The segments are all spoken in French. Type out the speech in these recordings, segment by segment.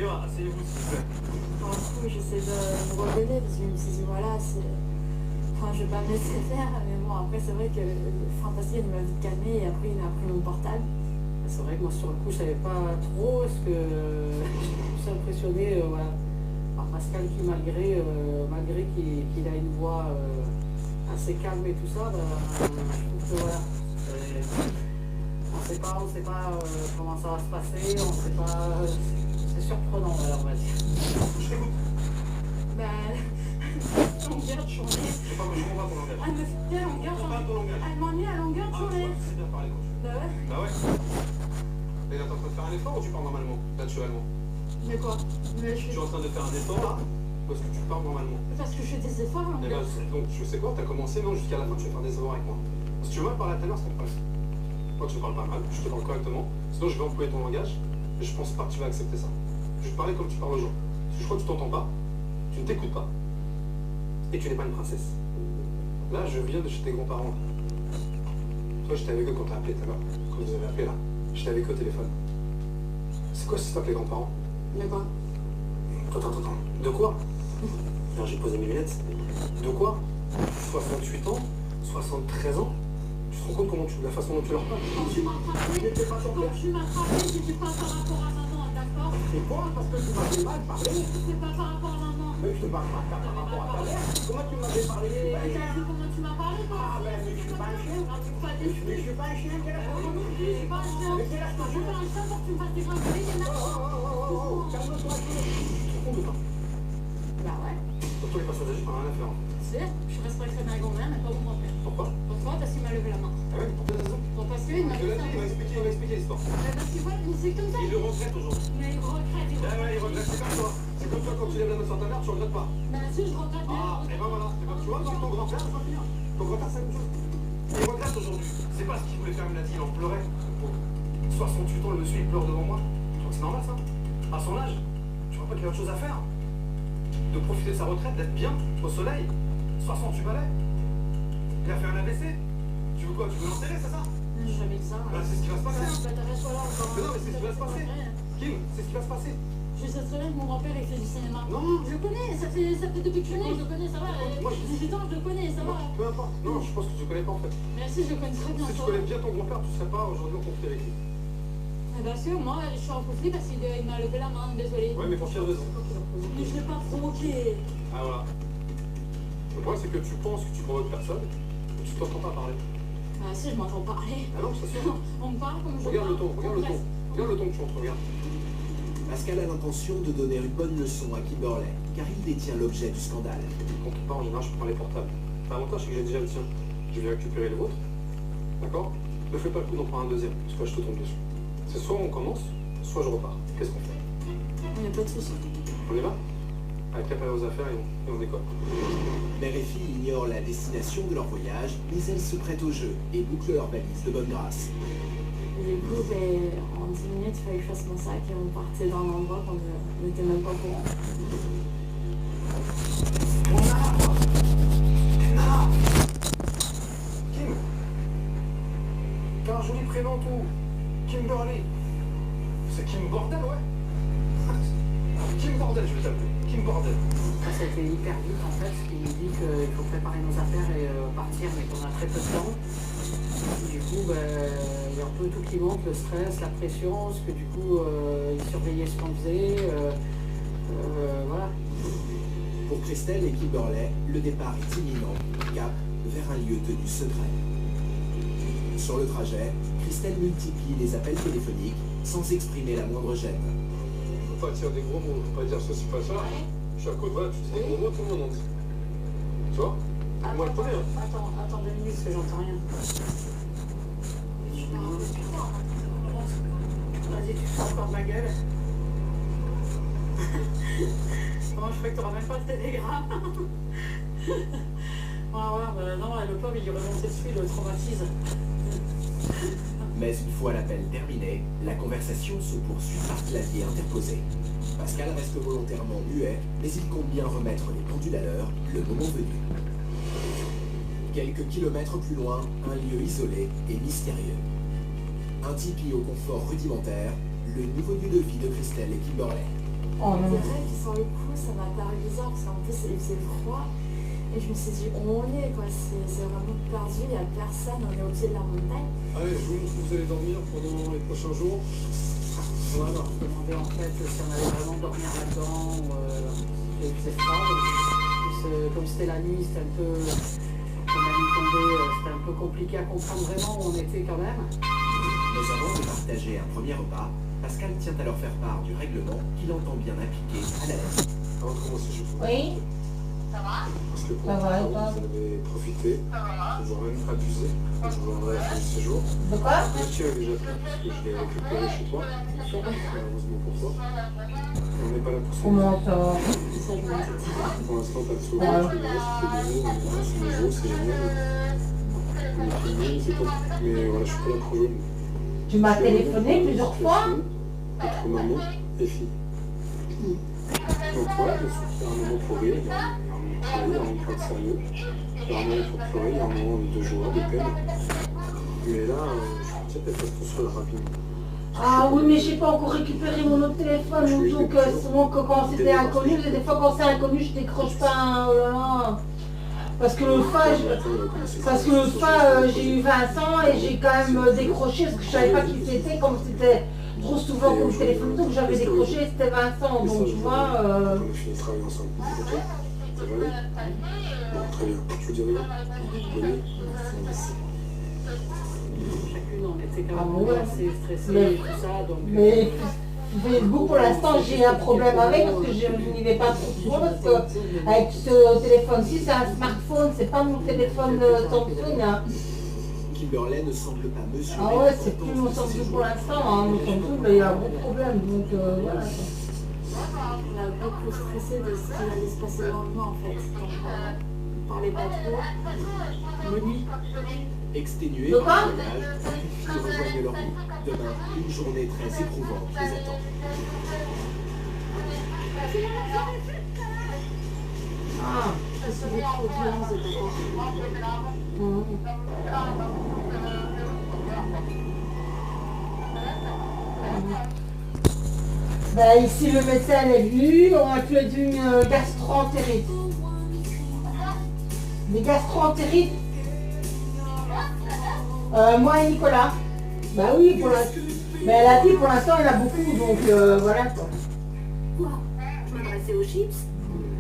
y va, asseyez-vous s'il vous plaît. Du coup, j'essaie de me rebeller parce que je me suis dit, voilà, c'est... Enfin, je vais pas me laisser faire, mais bon, après, c'est vrai que Fantastique, il m'a vite calmé et après, il a pris mon portable. C'est vrai que moi, sur le coup, je savais pas trop ce que... Je suis impressionné, voilà, par Pascal qui, malgré qu'il a une voix assez calme et tout ça, je trouve que, voilà, on sait pas comment ça va se passer, on sait pas... C'est surprenant, alors, on va dire. Je t'écoute. Longueur de journée. Je sais pas, je comprends pas ton langage. Elle me fait longueur de Je comprends pas ton journée. langage. Elle m'ennuie à longueur de Ah, tu journée. vois, tu sais bien parler quand tu veux. Bah ouais. Bah ouais. Et là, t'es en train de faire un effort ou tu parles normalement, naturellement? Mais quoi? Mais je Tu es fais... en train de faire un effort là? Ou est-ce que tu parles normalement? Parce que je fais des efforts, Eh ben, donc, je sais quoi, t'as commencé, non, jusqu'à la fin, tu vas faire des efforts avec moi. Si tu veux mal parler à tout à l'heure, c'est ton problème. Moi, tu me parles pas mal, je te parle correctement. Sinon, je vais employer ton langage, et je pense pas que tu vas accepter ça. Je vais te parler comme tu parles aux gens. Si je crois que tu t'entends pas, tu ne t'écoutes pas. Et tu n'es pas une princesse. Là, je viens de chez tes grands-parents. Toi, j'étais avec eux quand t'as appelé tout à l'heure. Quand vous avez appelé là. J'étais avec eux au téléphone. C'est quoi cette histoire avec les grands-parents? Mais quoi? Attends. De quoi? Alors, j'ai posé mes lunettes. De quoi? 68 ans? 73 ans? Tu te rends compte la façon dont tu leur parles? Quand tu m'as frappé, c'était pas par rapport à maman, d'accord? C'est quoi? Parce que tu m'avais mal parlé? C'est pas par rapport à maman. Mais je te parle pas par rapport à ta mère. Comment tu m'avais parlé? Comment tu m'as parlé, toi? Ah ben, mais je suis pas un chien. Mais je suis pas un chien, quel âge t'as? Je suis pas un chien. Mais quel âge t'as? Je suis pas un chien pour que tu me fasses dégringoler, il y en a. Calme-toi, tu te rends compte ou pas? Bah ouais. Pour toi, les passages âgés, t'en as rien à faire. C'est, je respecte très bien ma grand-mère, mais pas mon grand-père. Pourquoi? Pourquoi? Parce qu'il m'a levé la main. Ah ouais, pour quelle raison? Bon, parce qu'il m'a Je dit l'ai ça. dit, il m'a expliqué l'histoire. Parce que ouais, mais c'est comme ça. Il le regrette aujourd'hui. Mais il regrette, Ah ouais, il regrette, c'est comme toi. C'est comme toi quand tu lèves la main sur ta mère, tu regrettes pas. Bah si, je regrette bien. Ah, et ben voilà, et ben tu vois, ton grand-père, ça va finir. Ton grand-père, c'est la même chose. Il regrette aujourd'hui. C'est pas ce qu'il voulait faire, il me l'a dit, il en pleurait. Pour 68 ans, le monsieur, il pleure devant moi. Tu crois que c'est normal, ça? À son âge, tu vois pas qu'il y a autre chose à faire? De profiter de sa retraite, d'être bien, au soleil. 68 balais. Il a fait un AVC. Tu veux quoi? Tu veux l'enterrer, c'est ça? J'ai jamais dit ça. Bah, c'est ce qui va se passer. Bah t'arrêtes pas là encore. Mais non, mais c'est ce qui va se passer. Kim, c'est ce qui va se passer. Je sais très bien que mon grand-père il fait du cinéma. Non. Je le connais, ça fait depuis que je suis née, je le connais, ça va. Moi, 18 ans, je le connais, ça va. Peu importe. Non, je pense que tu connais pas en fait. Mais si, je le connais très bien. Si tu ça connais va. bien ton grand-père, tu serais pas aujourd'hui en conflit avec lui. Eh bien sûr, moi je suis en conflit parce qu'il m'a levé la main, désolé. Ouais, mais pour quelle raison? Mais je l'ai pas provoqué. Ah voilà. Le problème, c'est que tu penses que tu provoques personne, mais tu t'entends pas parler. Ah si, je m'entends parler. Ah non, je t'assure. On me parle comme je Regarde le parle. ton, regarde le ton. Regarde le ton que tu montres, regarde. Pascal a l'intention de donner une bonne leçon à Kimberley, car il détient l'objet du scandale. Quand on part, en général, je prends les portables. L'avantage, c'est que j'ai déjà le tien. Je vais récupérer le vôtre. D'accord? Ne fais pas le coup d'en prendre un deuxième, parce que là, je te tombe dessus. C'est soit on commence, soit je repars. Qu'est-ce qu'on fait? Il n'y a pas de soucis. On y va? Allez, préparer aux affaires et on décolle. Mère et fille ignorent la destination de leur voyage, mais elles se prêtent au jeu et bouclent leur valise de bonne grâce. Du coup, en 10 minutes, il fallait que je fasse mon sac et on partait dans un endroit qu'on n'était même pas au courant. Mon arbre! Un arbre! Kim! T'as un joli prénom, tout! Kimberly! C'est Kim Bordel, ouais? Kim Bordel, je vais t'appeler. Kim Bordel. Ça a été hyper vite en fait, il nous dit qu'il faut préparer nos affaires et partir, mais qu'on a très peu de temps. Du coup, il y a un peu tout qui monte, le stress, la pression, parce que du coup, il surveillait ce qu'on faisait. Voilà. Pour Christelle et Kimberley, le départ est imminent, cap vers un lieu tenu secret. Sur le trajet, Christelle multiplie les appels téléphoniques sans exprimer la moindre gêne. Faut pas dire des gros mots, faut pas dire ceci, pas ça. Je suis à côté, voilà, tu dis des gros mots, tout le monde en dit. Tu vois? Moi le premier. Hein. Attends 2 minutes parce que j'entends rien. Vas-y, tu fais encore ma gueule. Comment je ferais que tu ramènes pas le télégramme? Non, le pauvre, il lui remontait dessus, il le traumatise. Mais une fois l'appel terminé, la conversation se poursuit par clavier interposé. Pascal reste volontairement muet, mais il compte bien remettre les pendules à l'heure le moment venu. Quelques kilomètres plus loin, un lieu isolé et mystérieux. Un tipi au confort rudimentaire, le nouveau lieu de vie de Christelle et Kimberley. Oh non. C'est vrai que sur le coup, ça m'a paru bizarre parce qu'en plus, il faisait froid. Et je me suis dit, où on est, quoi. C'est vraiment perdu, il n'y a personne, on est au pied de la montagne. Allez, je vous montre où vous allez dormir pendant les prochains jours. Voilà. Je me demandais en fait si on allait vraiment dormir là-dedans ou il faisait froid. Comme c'était la nuit, c'était un peu. Comme la nuit tombée, c'était un peu compliqué à comprendre vraiment où on était quand même. Mais avant de partager un premier repas, Pascal tient à leur faire part du règlement qu'il entend bien appliquer à la lettre. Avant de commencer, je vous Oui. Parce que pour Ça va, vous et toi? avez profité, voire même abusé, quand je vous rendrai à la fin du séjour. De quoi? Le tien est déjà fait, parce que je l'ai récupéré chez toi, malheureusement pour toi. On n'est pas là pour ça. Comment ça? Ça, je me dis. Pour l'instant, pas de sauvetage, je te dirais, c'est nouveau, c'est génial. On est filmé, c'est top. Mais voilà, je suis pas là pour jouer. Tu m'as téléphoné plusieurs fois? Entre maman et fille. Donc voilà, je suis il y a un moment pour rire, il y a un moment pour travailler, il y a un moment pour être sérieux, il y a un moment pour pleurer, il y a un moment de joie, de peine. Mais là, je suis peut-être parce qu'on se rapidement. Ah oui, mais j'ai pas encore récupéré mon autre téléphone, donc souvent quand c'était inconnu, des fois quand c'est inconnu, je décroche pas, hein, oh là là. Parce que le FA, j'ai eu Vincent et j'ai quand même décroché parce que je savais pas qui c'était, comme c'était trop souvent comme téléphone, donc j'avais décroché, c'était Vincent, donc tu vois. On a fini de travailler ensemble. Ok? Ça va aller? Bon, très bien. Je vous dis rien. Bonne nuit. Chacune, on était quand Ah même ouais. assez stressés Mais- et tout ça. Donc, Mais Facebook, pour l'instant, j'ai un problème avec parce que je n'y vais pas trop souvent parce que avec ce téléphone-ci, c'est un smartphone, c'est pas mon téléphone Samsung. Hein. Kimberley ne semble pas mesurer. Ah ouais, c'est plus mon Samsung pour l'instant. Hein. Mon Samsung, il y a un gros problème. Donc voilà. On a beaucoup stressé de ce qui allait se passer le lendemain, en fait. Donc, on parlait pas trop. Moni, Exténués De quoi? par le voyage, les filles rejoignent leur lit. Demain, une journée très éprouvante les attend. Ah. Je suis trop de violence de ta part. Ben, ici, le médecin est venu, on a fait une gastro-entérite. Des gastro-entérites. Moi et Nicolas. Bah oui, pour l'instant. Mais elle a dit pour l'instant, il y en a beaucoup, donc voilà quoi. Quoi? Je m'adressais aux chips.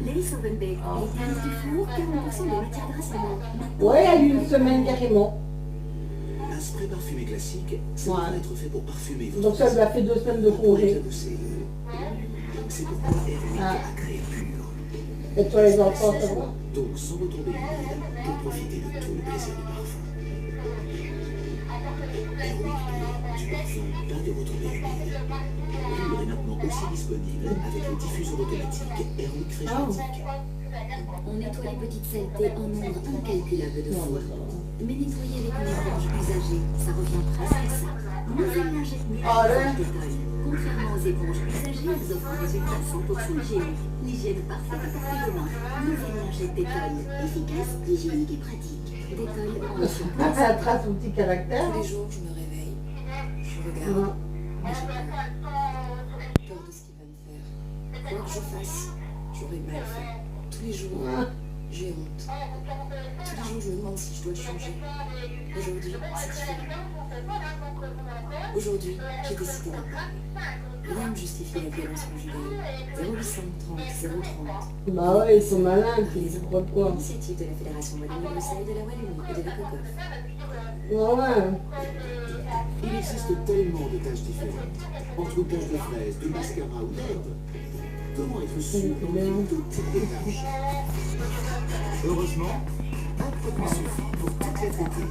Les Sovenbeck, les tarifs du four, 40% de matière grasse à mort. Ouais, il y a eu une semaine carrément. Un spray parfumé classique, ça Ouais. doit être fait pour parfumer votre Donc ça lui a fait 2 semaines de congé. C'est pourquoi Airwick Ah. a créé Pur. Et toi les enfants, ça va? Donc sans retomber humide, pour profiter de tout le plaisir du parfum. Airwick Pur, du parfum, pas de retombées humides. Pur est maintenant aussi disponible avec le diffuseur automatique Airwick Fréshmatic. On nettoie les petites saletés en nombre incalculable de fois. Mais nettoyer avec une éponge usagée, ça revient presque à ça. Nouvelle lingette Ah là. Détoil. Contrairement aux éponges usagées, elles offrent un résultat 100% hygiénique. L'hygiène parfaite à portée de main. Nouvelle lingette Détoil. Efficace, hygiénique et pratique. Détoil en mission. Ah, ça trace son petit caractère. Tous les jours, je me réveille, je regarde, mais j'ai peur. Peur de ce qu'il va me faire. Quoi que je fasse, j'aurai mal fait. Tous les jours, j'ai honte. Tous les jours, je me demande si je dois changer. Aujourd'hui, c'est différent. Aujourd'hui, j'ai décidé d'en parler. Rien ne justifie la violence conjugale. 0830 030. Bah ouais, ils sont malins, ils croient quoi. Initiative de la Fédération Wallonie-Bruxelles, de la Wallonie et de la COCOF. Ouais. Il existe tellement de tâches différentes. Entre tâches de fraise, de mascara ou d'herbe. Comment être sûr d'enlever toutes les tâches? Heureusement, un produit suffit pour toutes les traiter.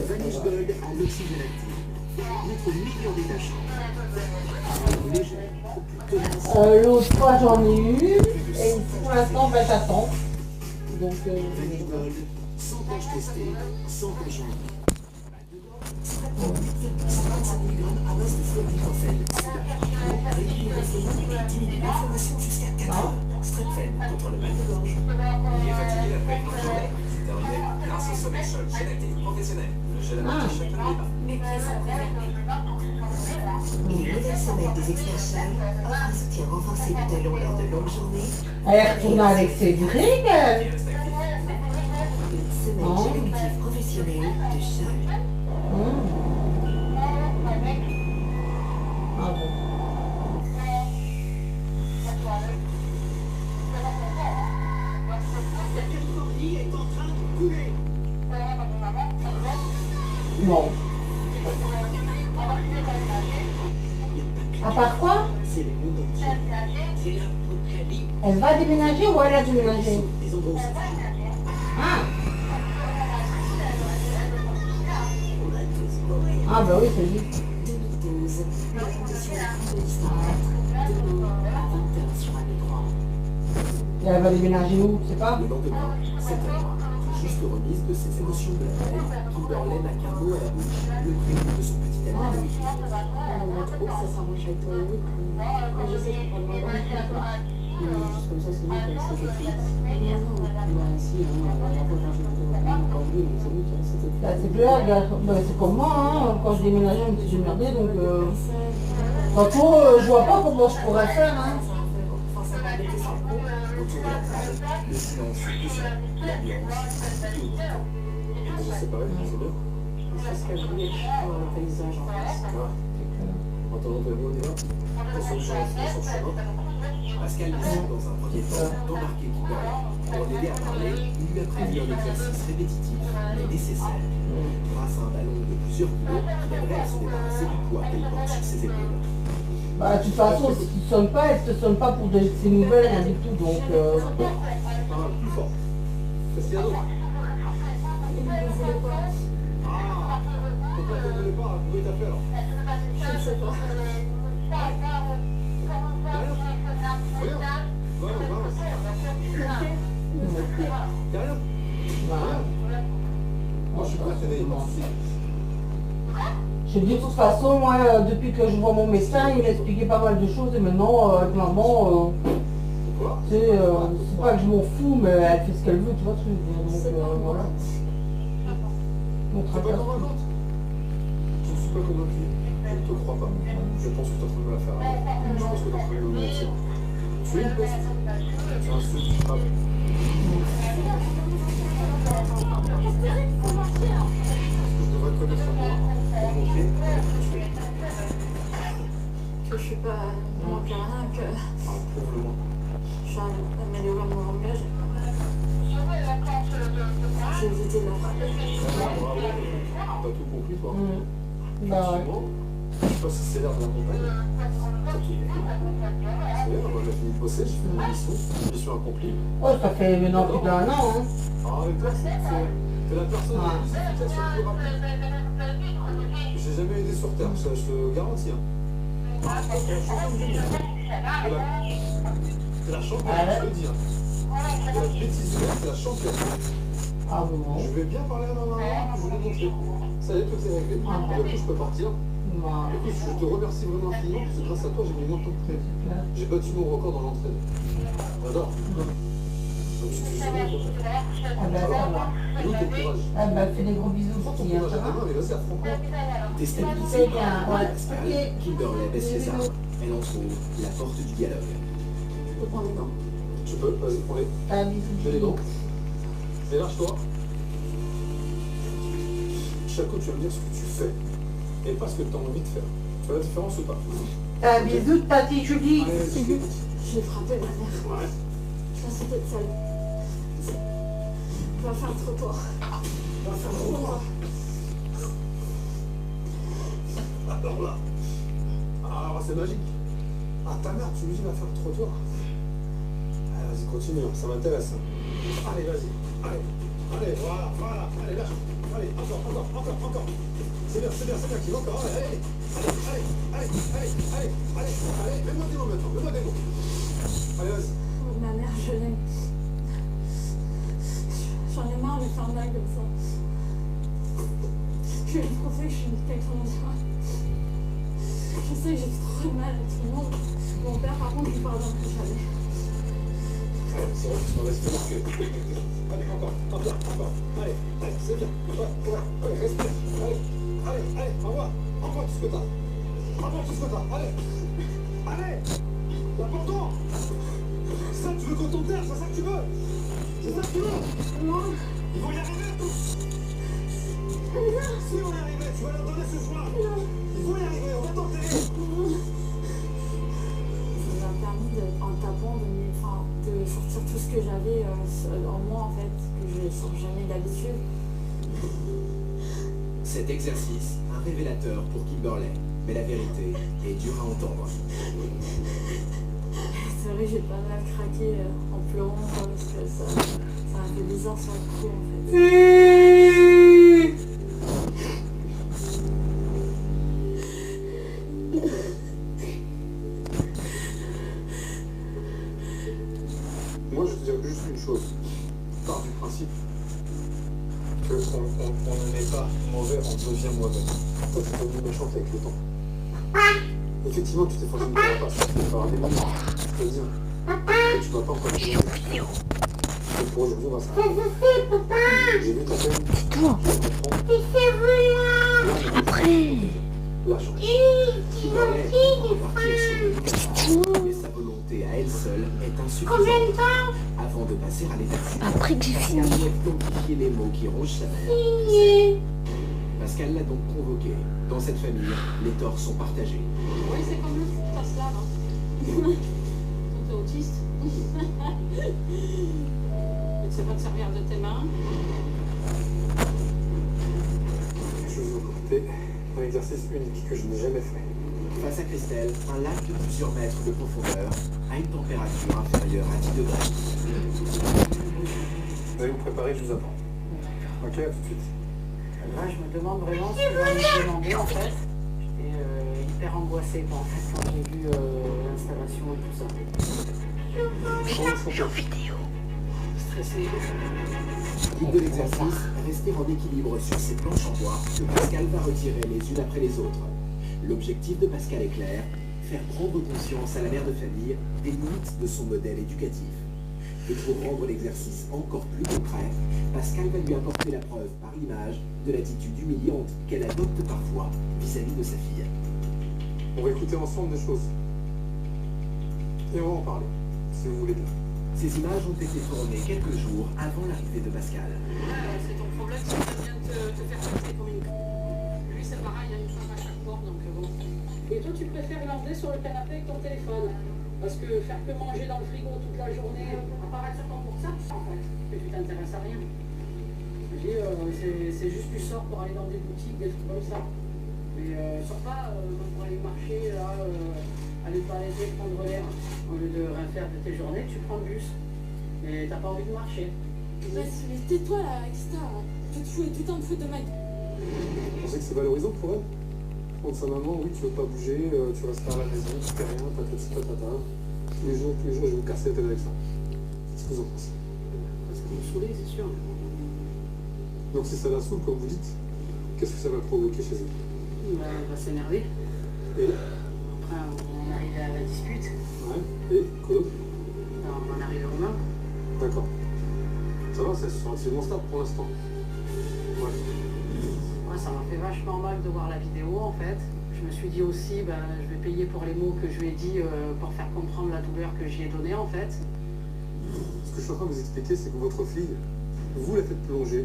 Vanish Gold à l'oxygène actif. Notre meilleur détachant. Léger, plus tenace. L'autre fois j'en ai eu, et pour l'instant ben, j'attends. Donc Vanish Gold, sans tâches testées, sans tâches en vie. 125 mg à base de floricofel. Diminue l'inflammation jusqu'à 4 heures. Strepfen contre le mal de gorge. Qui est fatigué après une longue journée? C'est terminé grâce au sommeil seul, gel actif professionnel. Le gel à manger chaque nuit. Mes pieds sont verts. Les nouvelles semelles des experts Shell offrent un soutien renforcé du talon lors de longues journées. Elle est retournée avec Cédric, elle. Une semelle générative professionnelle de Shell. Ah bon. La Californie est en train de couler. Bon. À part quoi? C'est le monde entier. C'est l'apocalypse. Elle va déménager ou elle a déménagé? Des endroits où Ah. On va tous mourir. Ah bah oui, c'est lui. 2012, la condition de 10 Demain, à 20h sur un écran. Et elle va déménager où? Je sais pas. Le lendemain, 7h, tout juste remise de ses émotions de la veille, Kimberley n'a qu'un mot à la bouche, le prénom de son petit ami Loïc. On a trop que ça s'arrange avec toi, oui. Moi, je sais que je prends le droit. Juste comme ça, c'est lui qui a laissé quelque chose. Non, Bah si, la dernière fois quand j'ai vu on n'a pas oublié, mais c'est lui qui a laissé quelque Bah, chose. c'est clair, bah, c'est comme moi, hein. Quand je déménageais, je me suis démerdée, donc tantôt, je vois pas comment je pourrais faire, hein. ça va embêter son coup. Autour de la table, le silence est pesant, l'ambiance chaotique. Déjà séparés, c'est bien. C'est ce qu'elle voulait pour le paysage en face. En attendant, on y va. Attention, sur le chemin. Pascal décide dans un premier temps d'embarquer Kimberley. Pour l'aider à parler, il lui a prévu un exercice répétitif mais nécessaire. Grâce à un ballon de plusieurs kilos, il aimerait à se débarrasser du poids qu'elle porte sur ses épaules. Bah, de toute façon, si tu ne sonnes pas, elle te sonne pas pour de ses nouvelles, rien du tout, donc... Ah, plus fort. Qu'est-ce qu'il y a d'autre? Il ne le voulait pas. Ah, pourquoi tu ne voulais pas? Où est-ce que t'as fait alors? Je ne sais pas. Rien. Balance. Y'a rien. Moi, je suis pas traîné. Je dis de toute façon, moi, depuis que je vois mon médecin, il m'a expliqué pas mal de choses, et maintenant, avec maman, Quoi? tu sais, c'est pas que je m'en fous, mais elle fait ce qu'elle veut, tu vois ce que je veux dire, donc voilà. Donc, C'est pas convaincante. Je ne suis pas convaincu. Je ne te crois pas. Je pense que tu es en train de me la faire avant. Je pense que tu es en train de me mentir. Tu es une peste. Tu insultes, tu frappes. Je devrais te connaître moi pour montrer que tu es. Que je suis pas moins que rien, que Ah, prouve-le-moi. je suis amélioré mon langage. J'ai évité de la frapper. Bravo. T'as tout compris, toi. Bah ouais. Absolument. Je sais pas si c'est l'air de la montagne. T'as tout compris. C'est bien, moi j'ai fini de bosser, j'ai fait ma mission accomplie. Oh, ça fait maintenant plus d'un an, hein. Ah, avec toi, c'est la personne la plus efficace et la plus rapide. J'ai jamais aidé sur Terre, ça je te garantis. Hein. C'est la championne, je te dis. Hein. C'est la bêtise humaine, c'est la championne. Ah bon. Je vais bien parler à ma maman, je vais lui montrer. Ça y est, tout est réglé. Et du coup, je peux partir. Bah, Écoute, je te remercie vraiment infiniment parce que grâce à toi, j'ai mis moins de temps que prévu. J'ai battu mon record dans l'entraide. J'adore. Donc, je suis jamais content. ah bah ça va. Nous, ton courage. Ah bah, fais des gros bisous, Prends ton petit, hein, courage ça à tes va? mains, mais vas-y, affronte-moi. Déstabilisée C'est par bien, la parole ouais. de Pascal, Ok. Kimberley baisse les armes. Elle en trouve la porte du dialogue. Je peux prendre les gants. Tu peux, vas-y, prends-les. Ah, bisous. Fais les dents. Et lâche-toi. Chaque coup, tu vas me dire ce que tu fais et pas ce que tu as envie de faire. Tu vois la différence ou pas? Ah, bisous, tati Julie. Allez, vas-y. J'ai frappé ma mère. Ouais. Je pense que c'était sale. Va faire le trottoir. Va faire le trottoir. Alors là. Ah, c'est magique. Ah, ta mère, tu lui dis va faire le trottoir. Allez, vas-y, continue, ça m'intéresse. Allez, vas-y. Allez. Allez, voilà, voilà. Allez, lâche. Allez, encore. C'est bien, qui va encore. Allez. Allez, mets-moi des mots maintenant, Allez, vas-y. Ma mère, je l'aime. J'en ai marre de faire mal comme ça. Je vais penser que je suis quelqu'un de moi. Je sais que j'ai fait trop de mal à tout le monde. Mon père, par contre, il pardonne plus jamais. Allez, c'est vrai que tu m'en laisses marquer. Allez, encore. Allez, c'est bien. Ouais, respire. Allez, envoie tout ce que t'as. Rapporte tout ce que t'as, allez. Allez. L'important. Ça, tu veux qu'on t'enterre, c'est ça que tu veux. C'est ça que tu veux. Non. Ils vont y arriver. Si on y arrive, tu vas leur donner ce soir. Ils vont y arriver, on va t'enterrer. Ça m'a permis, en tapant, de sortir tout ce que j'avais en moi, en fait, que je ne sens jamais d'habitude. Cet exercice, un révélateur pour Kimberley, mais la vérité est dure à entendre. C'est vrai, j'ai pas mal craqué en pleurant parce que ça a fait bizarre sur le coup, en fait. Moi, je te dirais juste une chose. Je pars du principe qu'on ne n'est pas mauvais, on devient mauvais. Toi, tu es devenu méchante avec le temps. Effectivement, tu t'es forcé une carapace, tu t'es pas des moments, je te le dis. Et tu vas pas encore jouer. Et pour aujourd'hui, on va s'arrêter. J'ai vu ta peine. Tais-toi. Après. La chance. Kimberley peut repartir sur le but, mais sa volonté à elle seule est insuffisante. Avant de passer à l'étape suivante, Après que j'ai fini. Pascal doit identifier les mots qui rongent sa mère. Pascal l'a donc convoqué. Dans cette famille, les torts sont partagés. Oui, c'est comme le foot, ça se lave. Quand t'es autiste. Tu sais pas te servir de tes mains. Je vais vous raconter un exercice unique que je n'ai jamais fait. Face à Christelle, un lac de plusieurs mètres de profondeur, à une température inférieure à 10 degrés. Vous allez vous préparer, je vous attends. Ok, à tout de suite. Là, je me demande vraiment ce qu'il va me demander, en fait. J'étais hyper angoissée, quoi, en fait, quand j'ai vu l'installation et tout ça. Stressée. Guide de l'exercice, rester en équilibre sur ces planches en bois que Pascal va retirer les unes après les autres. L'objectif de Pascal est clair, faire prendre conscience à la mère de famille des limites de son modèle éducatif. Et pour rendre l'exercice encore plus concret, Pascal va lui apporter la preuve par l'image de l'attitude humiliante qu'elle adopte parfois vis-à-vis de sa fille. On va écouter ensemble des choses. Et on va en parler, si vous voulez bien. Ces images ont été tournées quelques jours avant l'arrivée de Pascal. C'est ton problème, c'est que ça vient te faire traiter comme une... Lui, c'est pareil, il y a une femme à chaque porte, donc bon. Et toi, tu préfères l'emmener sur le canapé avec ton téléphone. Parce que faire que manger dans le frigo toute la journée, apparaître pour ça, en fait, que tu t'intéresses à rien. C'est juste du sort pour aller dans des boutiques, des trucs comme ça. Mais sors pas pour aller marcher, là, aller te balader, prendre l'air. Au lieu de rien faire de tes journées, tu prends le bus. Et t'as pas envie de marcher. Mais tais-toi là, avec ça. Tu te fous tout le temps de foutre de ma gueule. Vous pensez que c'est valorisant pour elle? Contre sa maman, oui, tu veux pas bouger, tu restes à la maison, tu fais rien, patati patata. Tous les jours, je vais vous casser la tête avec ça. Qu'est-ce que vous en pensez? Ça va me saouler, c'est sûr. Donc si ça la saoule, comme vous dites, qu'est-ce que ça va provoquer chez elle? Elle va s'énerver. Et Après, on arrive à la dispute. ouais, et quoi d'autre? On en arrive au même. D'accord. Ça va, c'est relativement stable pour l'instant. Ouais. Ouais, ça m'a fait vachement mal de voir la vidéo en fait. Je me suis dit aussi, ben, je vais payer pour les mots que je lui ai dit pour faire comprendre la douleur que j'y ai donnée en fait. Ce que je suis en train de vous expliquer, c'est que votre fille, vous la faites plonger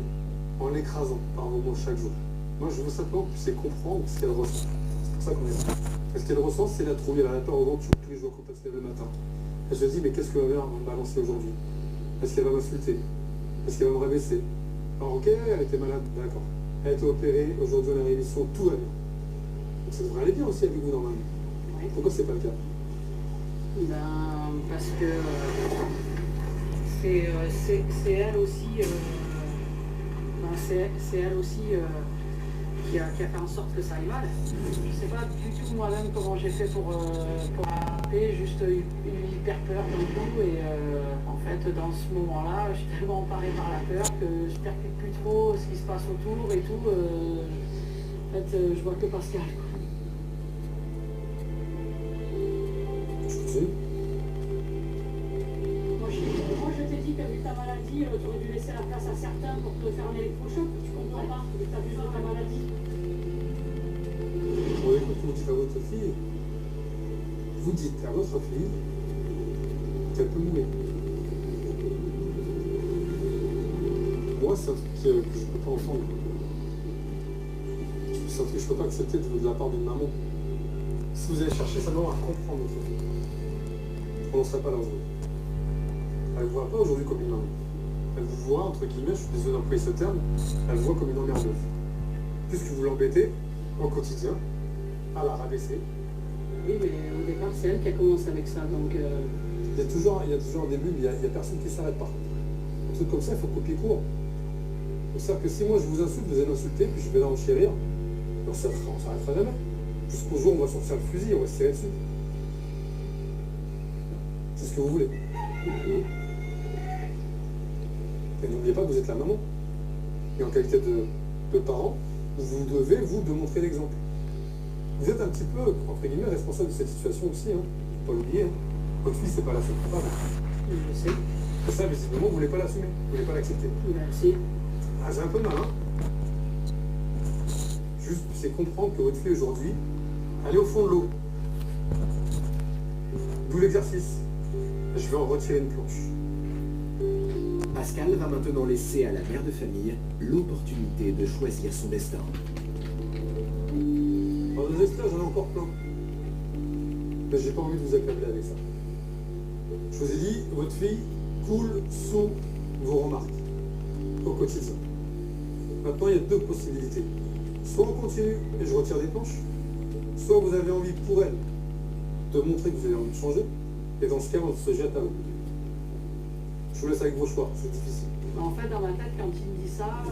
en l'écrasant par moments chaque jour. Moi, je veux simplement que vous puissiez comprendre ce qu'elle ressent. C'est pour ça qu'on est là. Et ce qu'elle ressent, c'est la trouille. Elle a la peur au ventre tous les jours quand elle se lève le matin. Elle se dit, mais qu'est-ce que ma mère va me balancer aujourd'hui? Est-ce qu'elle va m'insulter? Est-ce qu'elle va me rabaisser? Alors ok, elle était malade, d'accord. Elle a été opérée, aujourd'hui elle a une rémission, tout va bien. Donc ça devrait aller bien aussi avec vous normalement. Oui. Pourquoi c'est pas le cas? Ben, parce que c'est elle aussi, c'est elle aussi qui a fait en sorte que ça aille mal. Je sais pas du tout moi-même comment j'ai fait pour arrêter, juste eu hyper peur d'un coup et en fait dans ce moment-là, je suis tellement emparée par la peur que je percute plus trop ce qui se passe autour et tout. En fait, je vois que Pascal. Je continue. Moi je t'ai dit que vu ta maladie, tu aurais dû laisser la place à certains pour te faire un électrochoc. Tu comprends pas, vu que tu as besoin de ta maladie. Oui, écoute. vous dites à votre fille, vous dites à votre fille qu'elle peut mourir. Moi, c'est un truc que je ne peux pas entendre. C'est un truc que je ne peux pas accepter de la part d'une maman. Si vous allez chercher seulement à comprendre votre fille, on n'en serait pas là aujourd'hui. Elle ne vous voit pas aujourd'hui comme une maman. Elle vous voit, entre guillemets, je suis désolé d'employer ce terme, elle vous voit comme une emmerdeuse. Puisque vous l'embêtez au quotidien, à la rabaisser. Oui, mais au départ, c'est elle qui a commencé avec ça, donc... Il y a toujours un début, mais il n'y a personne qui s'arrête par contre. Un truc comme ça, il faut copier court. C'est-à-dire que si moi je vous insulte, vous allez m'insulter, puis je vais là enchérir, on s'arrêtera jamais. Jusqu'au jour où on va sortir le fusil, on va se tirer dessus. C'est ce que vous voulez. Et n'oubliez pas que vous êtes la maman. Et en qualité de parent, vous devez, vous, de montrer l'exemple. Vous êtes un petit peu, entre guillemets, responsable de cette situation aussi, hein. Faut pas l'oublier. Hein. Votre fille, c'est pas la seule coupable. Je sais. Et ça, visiblement, vous voulez pas l'assumer, vous voulez pas l'accepter. Merci. Ah, c'est un peu mal, hein. Juste, c'est comprendre que votre fille, aujourd'hui, elle est au fond de l'eau. D'où l'exercice. Je vais en retirer une planche. Pascal va maintenant laisser à la mère de famille l'opportunité de choisir son destin. Alors, des extraits, j'en ai encore plein. Mais j'ai pas envie de vous accabler avec ça. Je vous ai dit, votre fille coule sous vos remarques au quotidien. Maintenant, il y a deux possibilités. Soit on continue et je retire des planches, soit vous avez envie pour elle de montrer que vous avez envie de changer, et dans ce cas, on se jette à l'eau. Je vous laisse avec vos choix, c'est difficile. En fait, dans ma tête, quand il me dit ça,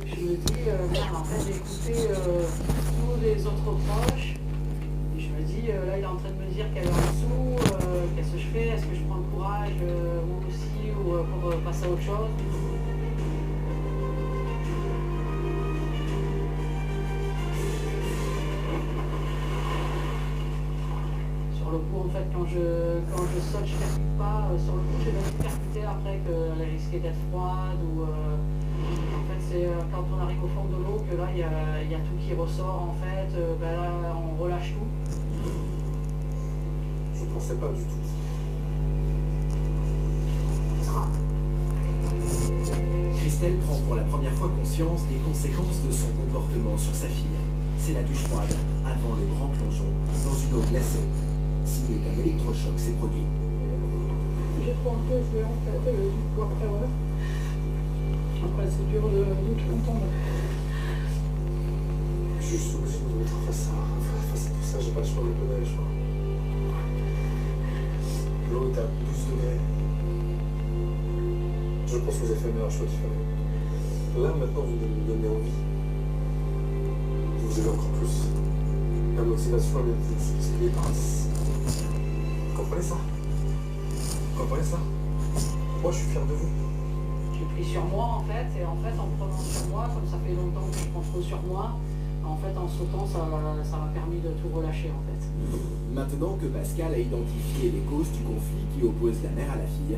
je me dis, merde, en fait, j'ai écouté tous les autres proches, et je me dis, là, il est en train de me dire qu'elle est en dessous, qu'est-ce que je fais, est-ce que je prends le courage, moi aussi, ou pour passer à autre chose. Sur le coup, en fait, quand je saute, je ne percute pas. Sur le coup, j'ai même percuté après qu'elle risquait d'être froide. Ou, en fait, c'est quand on arrive au fond de l'eau que là, il y a tout qui ressort. En fait, ben là, on relâche tout. Je ne pensais pas du tout. Christelle prend pour la première fois conscience des conséquences de son comportement sur sa fille. C'est la douche froide, avant le grand plongeon, dans une eau glacée. Signé qu'un électrochoc s'est produit. J'ai trop un peu joué en fait, du coup après voilà. Après c'est dur de tout entendre. Je suis obligé de me mettre face à tout ça, j'ai pas le choix de me donner le choix. L'eau est à 12 degrés. Je pense que vous avez fait le meilleur choix qu'il fallait. Là maintenant vous me donnez envie. Vous avez encore plus. La motivation elle se dépasse. Vous comprenez ça? Vous comprenez ça? Moi je suis fier de vous. J'ai pris sur moi en fait, et en fait en prenant sur moi, comme ça fait longtemps que je prends trop sur moi, en fait en sautant ça m'a permis de tout relâcher en fait. Maintenant que Pascal a identifié les causes du conflit qui oppose la mère à la fille,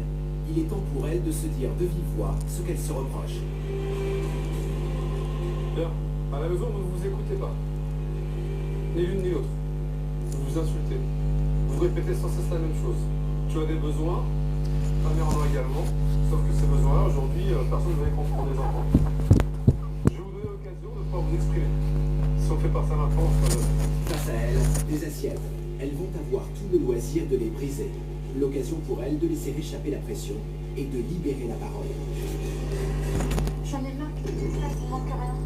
il est temps pour elle de se dire de vive voix ce qu'elle se reproche. Bien, à la maison vous ne vous écoutez pas. Ni l'une ni l'autre. Vous vous insultez. Vous répétez sans cesse la même chose. Tu as des besoins, ta mère en a également, sauf que ces besoins-là, aujourd'hui, personne ne va les comprendre des enfants. Je vais vous donner l'occasion de pouvoir vous exprimer. Si on fait pas ça maintenant, on se passe. Face à elle, des assiettes. Elles vont avoir tout le loisir de les briser. L'occasion pour elles de laisser échapper la pression et de libérer la parole. J'en ai marre que tu me fasses, il manque rien.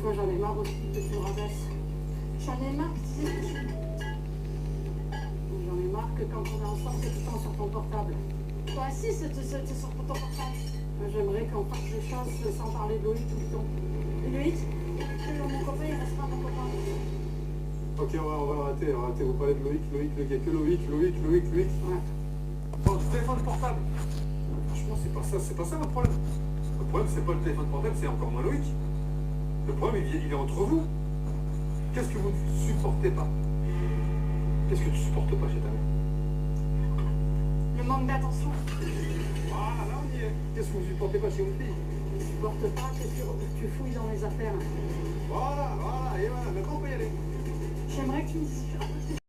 Toi j'en ai marre aussi que tu me rabaisses. J'en ai marre que tu sais ce que tu veux. J'en ai marre que quand on est ensemble, c'est tout le temps sur ton portable. Toi aussi, c'est sur ton portable. J'aimerais qu'on fasse des choses sans parler de Loïc tout le temps. Loïc, mon copain, il restera mon copain. Ok, on va arrêter, vous parlez de Loïc, il n'y a que Loïc. Ouais. Bon, le téléphone portable. Franchement, c'est pas ça votre problème. Le problème, c'est pas le téléphone portable, c'est encore moins Loïc. Le problème, il est entre vous. Qu'est-ce que vous ne supportez pas? Qu'est-ce que tu supportes pas chez ta mère? Le manque d'attention. Voilà, là on y est. Qu'est-ce que vous supportez pas chez une fille? Je supporte pas que tu fouilles dans les affaires. Voilà, et voilà, maintenant on peut y aller. J'aimerais que tu me dises un peu tes